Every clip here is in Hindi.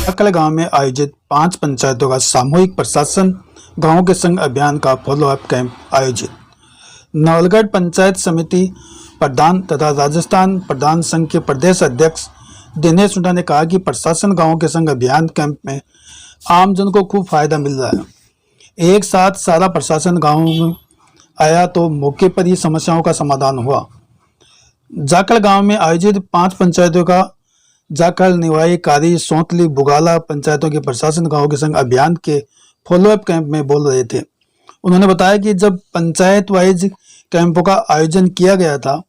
जाखल गांव में आयोजित 5 पंचायतों का सामूहिक प्रशासन गांवों के संग अभियान का फॉलोअप कैंप आयोजित। नवलगढ़ पंचायत समिति प्रधान तथा राजस्थान प्रधान संघ के प्रदेश अध्यक्ष दिनेश हुड्डा ने कहा कि प्रशासन गांवों के संग अभियान कैंप में आमजन को खूब फायदा मिल रहा है। एक साथ सारा प्रशासन गाँव में आया तो मौके पर ही समस्याओं का समाधान हुआ। जाखल गांव में आयोजित 5 पंचायतों का जाखल, निवाई, कारी, सौंतली, बुगाला पंचायतों के प्रशासन गांवों के संग अभियान के फॉलोअप कैंप में बोल रहे थे। उन्होंने बताया कि जब पंचायत वाइज कैंपों का आयोजन किया गया था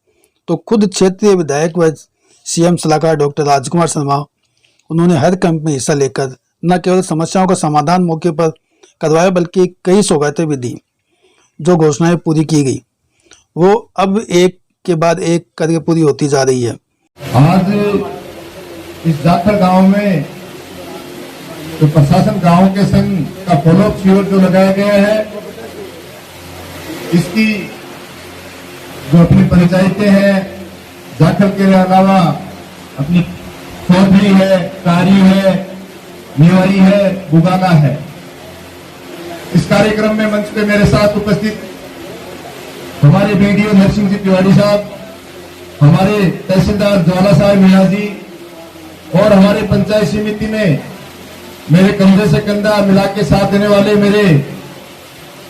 तो खुद क्षेत्रीय विधायक व सीएम सलाहकार डॉक्टर राजकुमार शर्मा उन्होंने हर कैंप में हिस्सा लेकर न केवल समस्याओं का समाधान मौके पर करवाया बल्कि कई सौगातें भी दी। जो घोषणाएं पूरी की गई वो अब एक के बाद एक करके पूरी होती जा रही है। आज इस जाखल गांव में जो प्रशासन गांव के संघ का फॉलोअप शिविर जो लगाया गया है, इसकी जो अपनी पंचायतें हैं जाखल के अलावा अपनी चौधरी है, कारी है, निवाई है, बुगाला है। इस कार्यक्रम में मंच पे मेरे साथ उपस्थित हमारे बीडीओ नरसिंह जी तिवारी साहब, हमारे तहसीलदार ज्वाला साहब मीणा जी और हमारे पंचायत समिति में मेरे कंधे से कंधा मिला के साथ देने वाले मेरे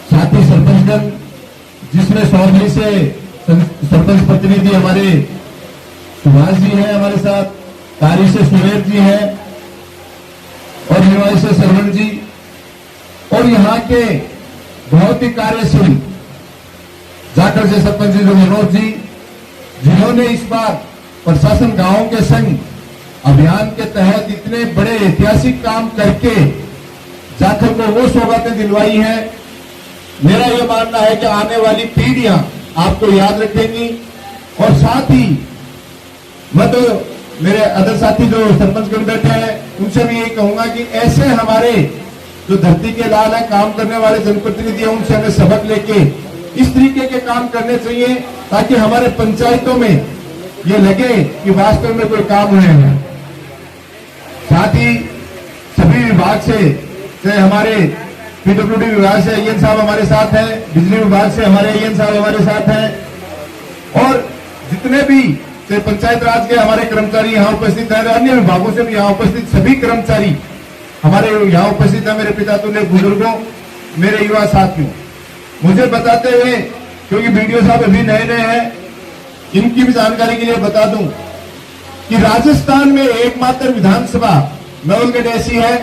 साथी सरपंचगण, जिसमें सौरली से सरपंच प्रतिनिधि हमारे सुभाष जी हैं हमारे साथ, कारी से सुरेश जी हैं और निवाई से सरवण जी और यहाँ के बहुत ही कार्यशील जाखल से सरपंच जी मनोज जी, जिन्होंने इस बार प्रशासन गांवों के संग अभियान के तहत इतने बड़े ऐतिहासिक काम करके जाखल को वो सौगातें दिलवाई हैं। मेरा यह मानना है कि आने वाली पीढ़ियां आपको याद रखेंगी और साथ ही मैं तो मेरे अदर साथी जो सरपंचगण बैठे हैं उनसे भी यही कहूंगा कि ऐसे हमारे जो धरती के लाल है, काम करने वाले जनप्रतिनिधि हैं, उनसे हमें सबक लेके इस तरीके के काम करने चाहिए ताकि हमारे पंचायतों में ये लगे कि वास्तव में कोई काम हुए हैं। साथ ही सभी विभाग से हमारे पीडब्ल्यूडी विभाग से अय्यन साहब हमारे साथ हैं, बिजली विभाग से हमारे अय्यन साहब हमारे साथ हैं और जितने भी पंचायत राज के हमारे कर्मचारी यहाँ उपस्थित हैं, अन्य विभागों से भी यहाँ उपस्थित सभी कर्मचारी हमारे यहाँ उपस्थित है। मेरे पिता तुल्य बुजुर्गों, मेरे युवा साथियों, मुझे बताते हुए, क्योंकि वीडियो साहब अभी नए नए हैं, इनकी भी जानकारी के लिए बता दूं कि राजस्थान में एकमात्र विधानसभा नवलगढ़ ऐसी है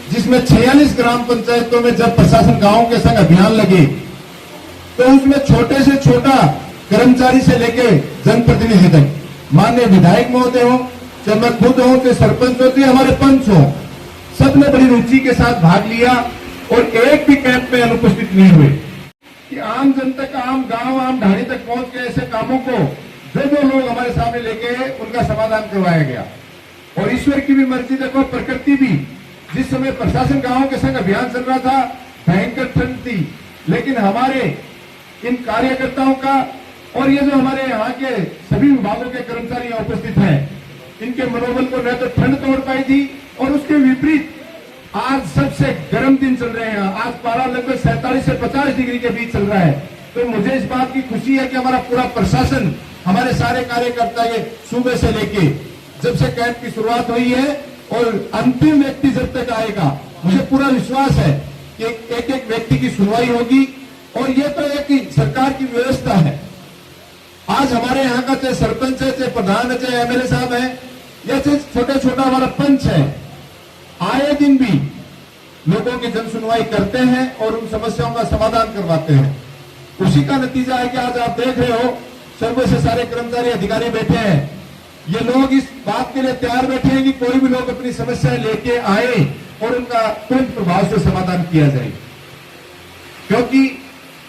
जिसमें 46 ग्राम पंचायतों में जब प्रशासन गांव के संग अभियान लगे तो उसमें छोटे से छोटा कर्मचारी से लेके जनप्रतिनिधि तक, माननीय विधायक महोदय हो, चाहे मैं खुद हूं, चाहे सरपंच हो, चाहे हमारे पंच हो, सबने बड़ी रुचि के साथ भाग लिया और एक भी कैंप में अनुपस्थित नहीं हुए कि आम जनता का, आम गांव, आम ढाणी तक पहुंच के ऐसे कामों को जो लोग हमारे सामने लेके उनका समाधान करवाया गया। और ईश्वर की भी मर्जी देखो, प्रकृति भी, जिस समय प्रशासन गांव के संग अभियान चल रहा था भयंकर ठंड थी, लेकिन हमारे इन कार्यकर्ताओं का और ये जो हमारे यहाँ के सभी विभागों के कर्मचारी यहाँ उपस्थित हैं, इनके मनोबल को न तो ठंड तोड़ पाई थी और उसके विपरीत आज सबसे गर्म दिन चल रहे हैं। आज पारा लगभग 47 से 50 डिग्री के बीच चल रहा है। तो मुझे इस बात की खुशी है कि हमारा पूरा प्रशासन, हमारे सारे कार्यकर्ता ये सुबह से लेके जब से कैंप की शुरुआत हुई है और अंतिम व्यक्ति जब तक आएगा, मुझे पूरा विश्वास है कि एक एक व्यक्ति की सुनवाई होगी। और ये तो एक सरकार की व्यवस्था है। आज हमारे यहाँ का चाहे सरपंच है, चाहे प्रधान है, चाहे एमएलए साहब है या चाहे छोटा छोटा हमारा पंच है, आए दिन भी लोगों की जन सुनवाई करते हैं और उन समस्याओं का समाधान करवाते हैं। उसी का नतीजा है कि आज आप देख रहे हो सर्वे से सारे कर्मचारी अधिकारी बैठे हैं। ये लोग इस बात के लिए तैयार बैठे हैं कि कोई भी लोग अपनी समस्या लेके आए और उनका तुरंत प्रभाव से समाधान किया जाए, क्योंकि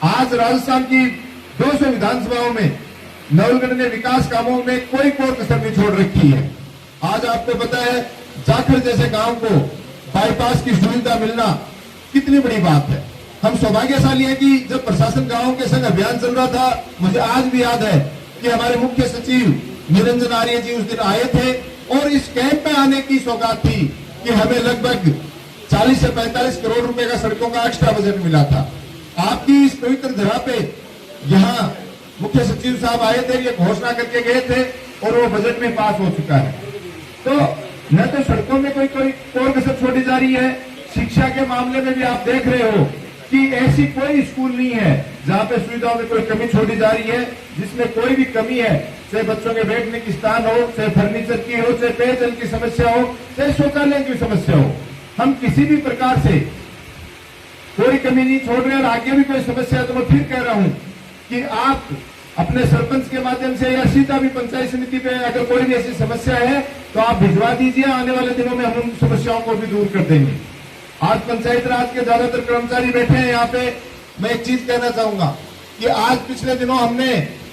आज राजस्थान की 200 विधानसभाओं में नवलगढ़ ने विकास कामों में कोई कसर नहीं छोड़ रखी है। आज आपको पता है जाखल जैसे गांव को बाईपास की सुविधा मिलना कितनी बड़ी बात है। हम सौभाग्यशाली हैं कि जब प्रशासन गांव के संग अभियान चल रहा था, मुझे आज भी याद है कि हमारे मुख्य सचिव निरंजन आर्य जी उस दिन आए थे और इस कैंप में आने की सौगात थी कि हमें लगभग 40 से 45 करोड़ रुपए का सड़कों का एक्स्ट्रा बजट मिला था। आपकी इस पवित्र धरा पे यहाँ मुख्य सचिव साहब आए थे, ये घोषणा करके गए थे और वो बजट में पास हो चुका है। तो न तो सड़कों में कोई और कसर छोड़ी जा रही है, शिक्षा के मामले में भी आप देख रहे हो कि ऐसी कोई स्कूल नहीं है जहां पे सुविधाओं में कोई कमी छोड़ी जा रही है, जिसमें कोई भी कमी है, चाहे बच्चों के बैठने की स्थान हो, चाहे फर्नीचर की हो, चाहे पेयजल की समस्या हो, चाहे शौचालय की समस्या हो। हम किसी भी प्रकार से कोई कमी नहीं छोड़ रहे। और आगे भी कोई समस्या है तो मैं फिर कह रहा हूं कि आप अपने सरपंच के माध्यम से या सीधा भी पंचायत समिति पे अगर कोई भी ऐसी समस्या है तो आप भिजवा दीजिए। आने वाले दिनों में हम उन समस्याओं को भी दूर कर देंगे। आज पंचायत राज के ज्यादातर कर्मचारी बैठे हैं यहाँ पे। मैं एक चीज कहना चाहूंगा कि आज पिछले दिनों हमने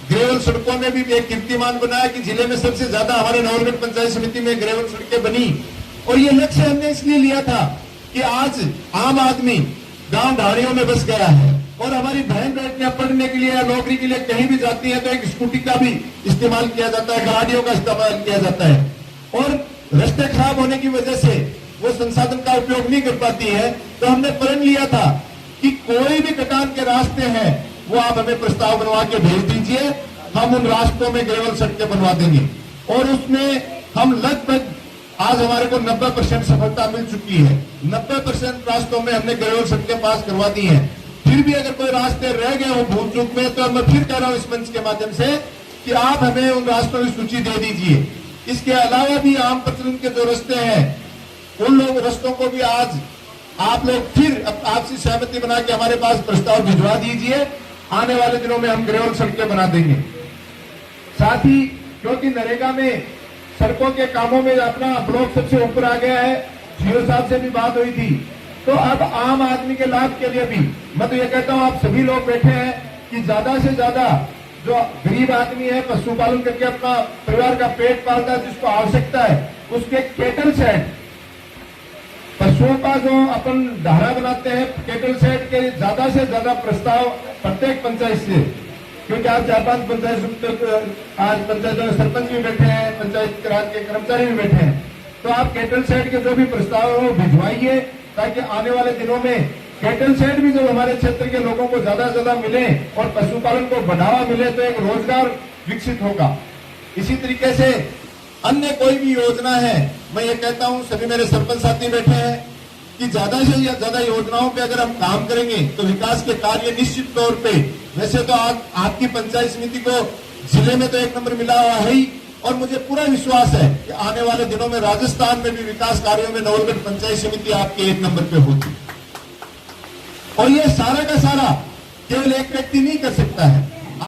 ग्रेवल सड़कों में भी एक कीर्तिमान बनाया कि जिले में सबसे ज्यादा हमारे नवलगढ़ पंचायत समिति में ग्रेवल सड़कें बनी। और ये लक्ष्य हमने इसलिए लिया था कि आज आम आदमी गांव ढाड़ियों में बस गया है और हमारी बहन बेटियां पढ़ने के लिए या नौकरी के लिए कहीं भी जाती है तो एक स्कूटी का भी इस्तेमाल किया जाता है, गाड़ियों का इस्तेमाल किया जाता है। और रास्ते खराब होने की वजह से वो संसाधन का उपयोग नहीं कर पाती है। तो हमने प्रण लिया था कि कोई भी कटान के रास्ते हैं वो आप हमें प्रस्ताव बनवा के भेज दीजिए, हम उन रास्तों में ग्रेवल सड़कें बनवा देंगे। और उसमें हम लगभग आज हमारे को 90% सफलता मिल चुकी है। 90% रास्तों में हमने ग्रेवल सड़कें पास करवा दी हैं। फिर भी अगर कोई रास्ते रह गए हो भूल चूक में तो मैं फिर कह रहा हूं इस मंच के माध्यम से कि आप हमें उन रास्तों की सूची दे दीजिए। इसके अलावा भी आम प्रचलन के जो रास्ते हैं उन लोग रास्तों को भी आज आप लोग फिर आपसी सहमति बना के हमारे पास प्रस्ताव भिजवा दीजिए। आने वाले दिनों में हम ग्रेवल सड़कें बना देंगे। साथ ही क्योंकि नरेगा में सड़कों के कामों में अपना ब्लॉक सबसे ऊपर आ गया है, सीओ साहब से भी बात हुई थी, तो अब आम आदमी के लाभ के लिए भी मैं तो ये कहता हूं आप सभी लोग बैठे हैं कि ज्यादा से ज्यादा जो गरीब आदमी है पशुपालन करके अपना परिवार का पेट पालता है, जिसको आवश्यकता है, उसके केटल शेड पशुओं का जो अपन धारा बनाते हैं केटल शेड के ज्यादा से ज्यादा प्रस्ताव प्रत्येक पंचायत से, क्योंकि आज 4-5 पंचायत आज पंचायतों में सरपंच भी बैठे हैं, पंचायत राज के कर्मचारी भी बैठे हैं, तो आप केटल शेड के जो भी प्रस्ताव हो भिजवाइए ताकि आने वाले दिनों में केटल शेड भी जो हमारे क्षेत्र के लोगों को ज्यादा से ज्यादा मिले और पशुपालन को बढ़ावा मिले तो एक रोजगार विकसित होगा। इसी तरीके से अन्य कोई भी योजना है, मैं ये कहता हूं सभी मेरे सरपंच साथी बैठे हैं कि ज्यादा से ज्यादा योजनाओं पे अगर हम काम करेंगे तो विकास के कार्य निश्चित तौर पे, वैसे तो आज आपकी पंचायत समिति को जिले में तो 1 नंबर मिला हुआ है ही, और मुझे पूरा विश्वास है कि आने वाले दिनों में राजस्थान में भी विकास कार्यों में नवलगढ़ पंचायत समिति आपके 1 नंबर पे होगी। और ये सारा का सारा केवल एक व्यक्ति नहीं कर सकता है,